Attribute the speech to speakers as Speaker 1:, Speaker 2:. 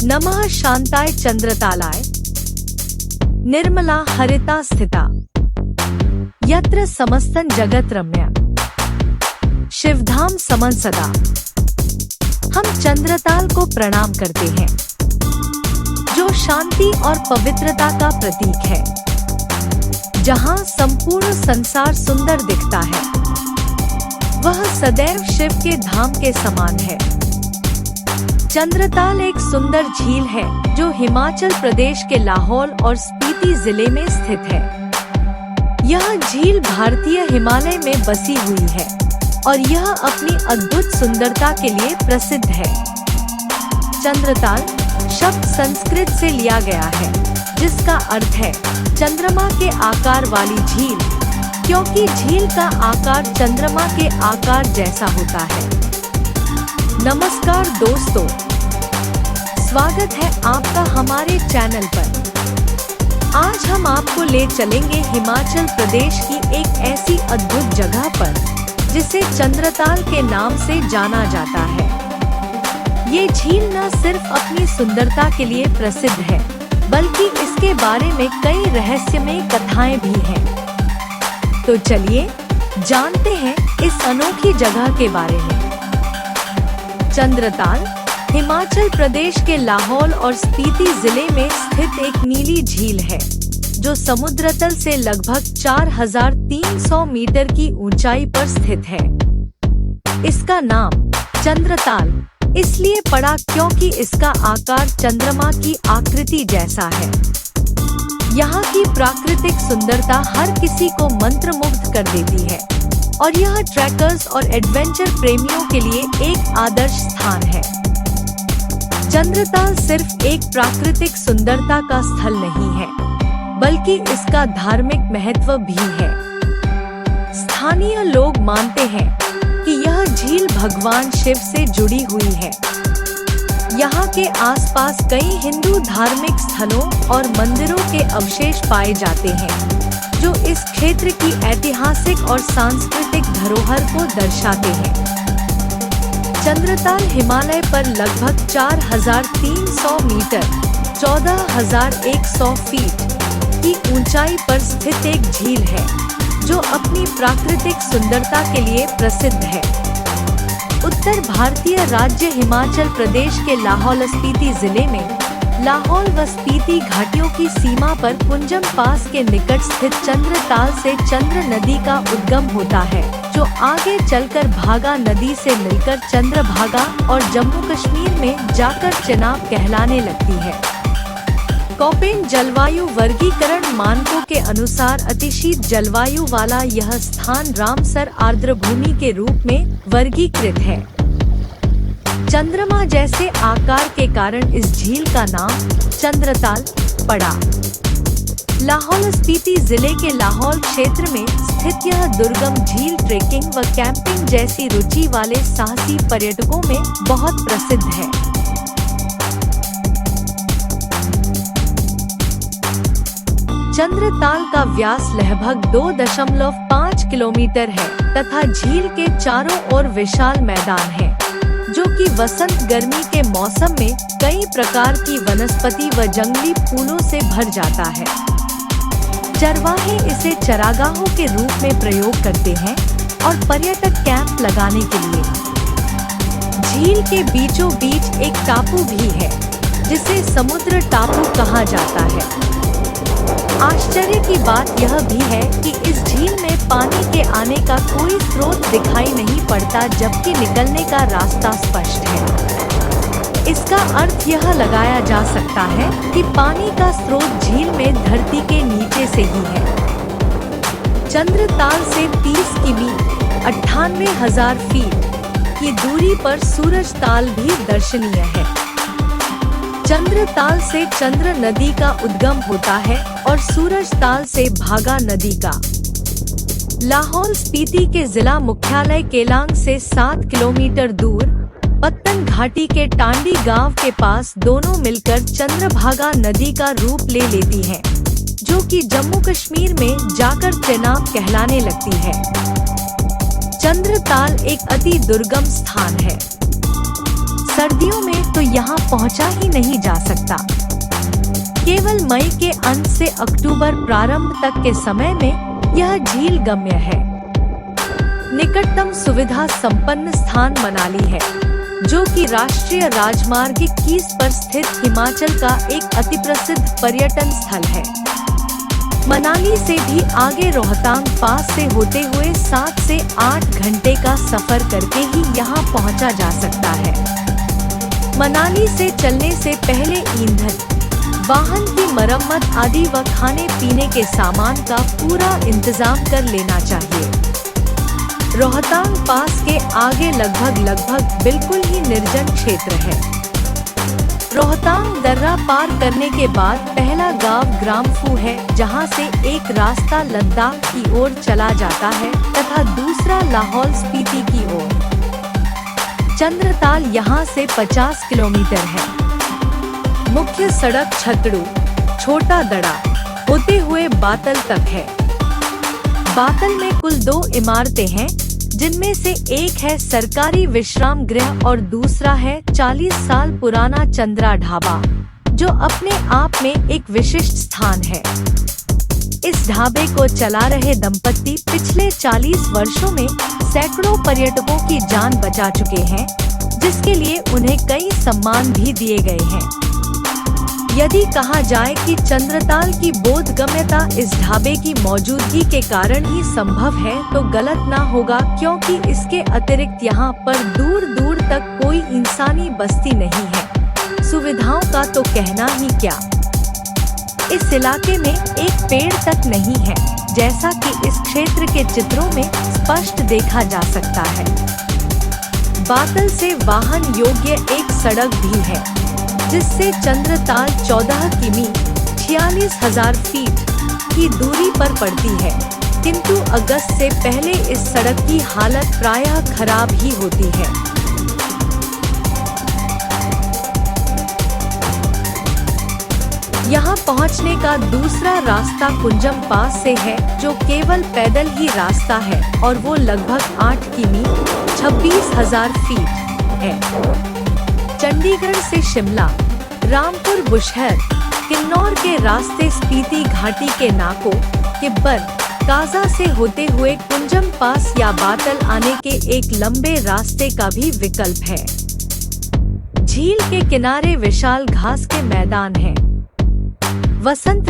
Speaker 1: नमः शांताय चंद्रतालाय निर्मला हरिता स्थिता यत्र समस्तं जगत रम्य शिवधाम समन सदा। हम चंद्रताल को प्रणाम करते हैं जो शांति और पवित्रता का प्रतीक है। जहाँ संपूर्ण संसार सुंदर दिखता है वह सदैव शिव के धाम के समान है। चंद्रताल एक सुंदर झील है जो हिमाचल प्रदेश के लाहौल और स्पीति जिले में स्थित है। यह झील भारतीय हिमालय में बसी हुई है और यह अपनी अद्भुत सुंदरता के लिए प्रसिद्ध है। चंद्रताल शब्द संस्कृत से लिया गया है जिसका अर्थ है चंद्रमा के आकार वाली झील, क्योंकि झील का आकार चंद्रमा के आकार जैसा होता है। नमस्कार दोस्तों, स्वागत है आपका हमारे चैनल पर। आज हम आपको ले चलेंगे हिमाचल प्रदेश की एक ऐसी अद्भुत जगह पर जिसे चंद्रताल के नाम से जाना जाता है। ये झील न सिर्फ अपनी सुंदरता के लिए प्रसिद्ध है बल्कि इसके बारे में कई रहस्यमय कथाएं भी हैं। तो चलिए जानते हैं इस अनोखी जगह के बारे में। चंद्रताल हिमाचल प्रदेश के लाहौल और स्पीति जिले में स्थित एक नीली झील है जो समुद्र तल से लगभग 4300 मीटर की ऊंचाई पर स्थित है। इसका नाम चंद्रताल इसलिए पड़ा क्योंकि इसका आकार चंद्रमा की आकृति जैसा है। यहाँ की प्राकृतिक सुंदरता हर किसी को मंत्रमुग्ध कर देती है और यह ट्रैकर्स और एडवेंचर प्रेमियों के लिए एक आदर्श स्थान है। चंद्रताल सिर्फ एक प्राकृतिक सुंदरता का स्थल नहीं है बल्कि इसका धार्मिक महत्व भी है। स्थानीय लोग मानते हैं कि यह झील भगवान शिव से जुड़ी हुई है। यहाँ के आसपास कई हिंदू धार्मिक स्थलों और मंदिरों के अवशेष पाए जाते हैं जो इस क्षेत्र की ऐतिहासिक और सांस्कृतिक धरोहर को दर्शाते हैं। चंद्रताल हिमालय पर लगभग 4300 मीटर 14100 फीट की ऊंचाई पर स्थित एक झील है जो अपनी प्राकृतिक सुंदरता के लिए प्रसिद्ध है। उत्तर भारतीय राज्य हिमाचल प्रदेश के लाहौल स्पीति जिले में लाहौल व स्पीति घाटियों की सीमा पर कुंजम पास के निकट स्थित चंद्रताल से चंद्र नदी का उद्गम होता है जो आगे चलकर भागा नदी से मिलकर चंद्रभागा और जम्मू कश्मीर में जाकर चिनाब कहलाने लगती है। कोपेन जलवायु वर्गीकरण मानकों के अनुसार अतिशीत जलवायु वाला यह स्थान रामसर आर्द्र भूमि के रूप में वर्गीकृत है। चंद्रमा जैसे आकार के कारण इस झील का नाम चंद्रताल पड़ा। लाहौल स्पीति जिले के लाहौल क्षेत्र में स्थित यह दुर्गम झील ट्रेकिंग व कैंपिंग जैसी रुचि वाले साहसी पर्यटकों में बहुत प्रसिद्ध है। चंद्रताल का व्यास लगभग 2.5 किलोमीटर है तथा झील के चारों ओर विशाल मैदान है जो कि वसंत गर्मी के मौसम में कई प्रकार की वनस्पति व जंगली फूलों से भर जाता है। चरवाहे इसे चरागाहों के रूप में प्रयोग करते हैं और पर्यटक कैंप लगाने के लिए। झील के बीचों बीच एक टापू भी है जिसे समुद्र टापू कहा जाता है। आश्चर्य की बात यह भी है कि इस झील में पानी के आने का कोई स्रोत दिखाई नहीं पड़ता जबकि निकलने का रास्ता स्पष्ट है। इसका अर्थ यह लगाया जा सकता है कि पानी का स्रोत झील में धरती के नीचे से ही है। चंद्रताल से 30 किमी 98,000 फीट की दूरी पर सूरजताल भी दर्शनीय है। चंद्रताल से चंद्र नदी का उद्गम होता है और सूरजताल से भागा नदी का। लाहौल स्पीति के जिला मुख्यालय केलांग से 7 किलोमीटर दूर पत्तन घाटी के टांडी गांव के पास दोनों मिलकर चंद्रभागा नदी का रूप ले लेती हैं, जो कि जम्मू कश्मीर में जाकर चिनाब कहलाने लगती है। चंद्रताल एक अति दुर्गम स्थान है। सर्दियों में तो यहाँ पहुँचा ही नहीं जा सकता। केवल मई के अंत से अक्टूबर प्रारंभ तक के समय में यह झील गम्य है। निकटतम सुविधा संपन्न स्थान मनाली है, जो कि राष्ट्रीय राजमार्ग 21 पर स्थित हिमाचल का एक अतिप्रसिद्ध पर्यटन स्थल है। मनाली से भी आगे रोहतांग पास से होते हुए 7 से 8 घंटे का सफर करके ही यहाँ पहुँचा जा सकता है। मनाली से चलने से पहले ईंधन, वाहन की मरम्मत आदि व खाने पीने के सामान का पूरा इंतजाम कर लेना चाहिए। रोहतांग पास के आगे लगभग बिल्कुल ही निर्जन क्षेत्र है। रोहतांग दर्रा पार करने के बाद पहला गांव ग्राम्फू है, जहां से एक रास्ता लद्दाख की ओर चला जाता है तथा दूसरा लाहौल स्पीति की ओर। चंद्रताल यहां से 50 किलोमीटर है। मुख्य सड़क छतड़ू, छोटा दड़ा होते हुए बातल तक है। बातल में कुल 2 इमारतें हैं, जिनमें से एक है सरकारी विश्राम गृह और दूसरा है 40 साल पुराना चंद्रा ढाबा, जो अपने आप में एक विशिष्ट स्थान है। इस ढाबे को चला रहे दंपत्ति पिछले 40 वर्षों में सैकड़ों पर्यटकों की जान बचा चुके हैं, जिसके लिए उन्हें कई सम्मान भी दिए गए हैं। यदि कहा जाए कि चंद्रताल की बोधगम्यता इस ढाबे की मौजूदगी के कारण ही संभव है, तो गलत ना होगा, क्योंकि इसके अतिरिक्त यहाँ पर दूर दूर तक कोई इंसानी बस्ती नहीं है। सुविधाओं का तो कहना ही क्या। इस इलाके में एक पेड़ तक नहीं है, जैसा कि इस क्षेत्र के चित्रों में स्पष्ट देखा जा सकता है। बातल से वाहन योग्य एक सड़क भी है, जिससे चंद्रताल 14 किमी 46,000 फीट की दूरी पर पड़ती है, किंतु अगस्त से पहले इस सड़क की हालत प्रायः खराब ही होती है। यहाँ पहुँचने का दूसरा रास्ता कुंजम पास से है, जो केवल पैदल ही रास्ता है और वो लगभग 8 किमी 26,000 फीट है। चंडीगढ़ से शिमला, रामपुर बुशहर, किन्नौर के रास्ते स्पीति घाटी के नाको, किब्बर, काजा से होते हुए कुंजम पास या बातल आने के एक लंबे रास्ते का भी विकल्प है। झील के किनारे विशाल घास के मैदान हैं। वसंत